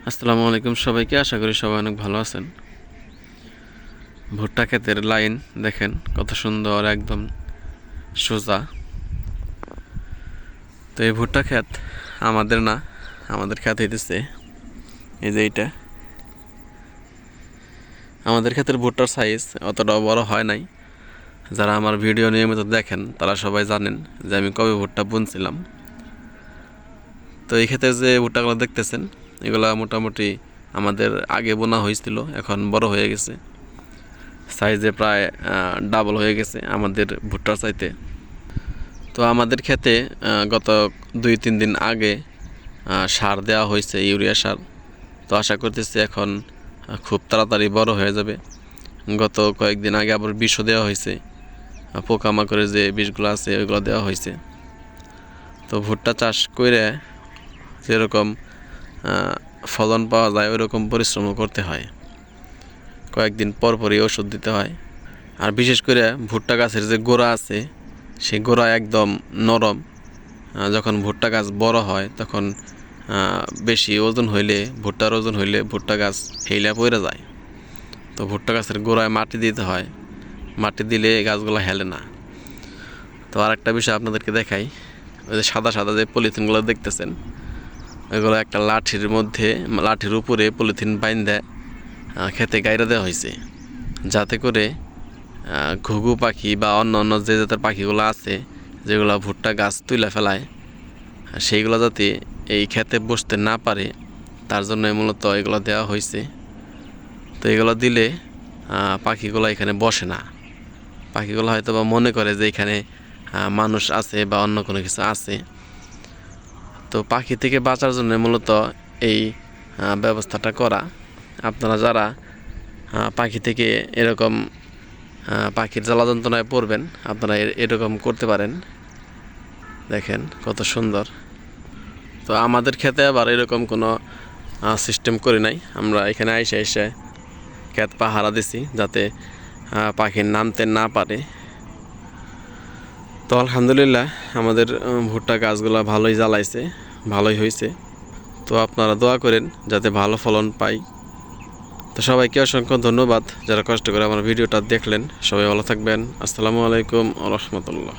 আসসালামু আলাইকুম সবাইকে। আশা করি সবাই অনেক ভালো আছেন। ভুট্টা ক্ষেতের লাইন দেখেন কত সুন্দর, একদম সোজা। তো এই ভুট্টা ক্ষেত আমাদের না, আমাদের ক্ষেত হইতেছে এই যে এইটা। আমাদের ক্ষেতের ভুট্টার সাইজ অতটাও বড় হয় নাই। যারা আমার ভিডিও নিয়মিত দেখেন তারা সবাই জানেন যে আমি কবে ভুট্টা বুনছিলাম। তো এই ক্ষেতে যে ভুট্টাগুলো দেখতেছেন এগুলা মোটামুটি আমাদের আগে বোনা হয়েছিল, এখন বড় হয়ে গেছে, সাইজে প্রায় ডাবল হয়ে গেছে আমাদের ভুট্টার চাইতে। তো আমাদের ক্ষেতে গত 2-3 দিন আগে সার দেওয়া হয়েছে, ইউরিয়া সার। তো আশা করতেছি এখন খুব তাড়াতাড়ি বড় হয়ে যাবে। গত কয়েকদিন আগে আবার বিষও দেওয়া হয়েছে, পোকামাকড়ের যে বিষগুলো আছে ওইগুলো দেওয়া হয়েছে। তো ভুট্টা চাষ করে যেরকম ফলন পাওয়া যায় ওইরকম পরিশ্রমও করতে হয়, কয়েকদিন পর পরই ওষুধ দিতে হয়। আর বিশেষ করে ভুট্টা গাছের যে গোড়া আছে সেই গোড়া একদম নরম। যখন ভুট্টা গাছ বড় হয় তখন বেশি ওজন হইলে, ভুট্টার ওজন হইলে ভুট্টা গাছ হেইলা পড়ে যায়। তো ভুট্টা গাছের গোড়ায় মাটি দিতে হয়, মাটি দিলে গাছগুলো হেলে না। তো আরেকটা বিষয় আপনাদেরকে দেখাই, ওই যে সাদা সাদা যে পলিথিনগুলো দেখতেছেন ওইগুলো একটা লাঠির মধ্যে, লাঠির উপরে পলিথিন বাইন্ধে খেতে গাইরা দেওয়া হয়েছে, যাতে করে ঘুঘু পাখি বা অন্য অন্য যে জাতের পাখিগুলো আছে যেগুলো ভুট্টা গাছ তুলে ফেলায় সেইগুলো যাতে এই খেতে বসতে না পারে, তার জন্য মূলত এগুলো দেওয়া হয়েছে। তো এগুলো দিলে পাখিগুলো এখানে বসে না। পাখিগুলো হয়তো বা মনে করে যে এখানে মানুষ আছে বা অন্য কোনো কিছু আছে। তো পাখি থেকে বাঁচার জন্য মূলত এই ব্যবস্থাটা করা। আপনারা যারা পাখি থেকে এরকম পাখির জ্বালা যন্ত্রণায় পড়বেন আপনারা এরকম করতে পারেন। দেখেন কত সুন্দর। তো আমাদের ক্ষেতে আবার এরকম কোনো সিস্টেম করি নাই, আমরা এখানে আইসে এসে ক্ষেত পাহারা দিছি যাতে পাখি নামতে না পারে। তো আলহামদুলিল্লাহ আমাদের ভুট্টা গাছগুলো ভালোই জ্বালাইছে, ভালোই হয়েছে। তো আপনারা দোয়া করেন যাতে ভালো ফলন পাই। তো সবাইকে অসংখ্য ধন্যবাদ যারা কষ্ট করে আমার ভিডিওটা দেখলেন। সবাই ভালো থাকবেন। আসসালামু আলাইকুম ওয়া রাহমাতুল্লাহ।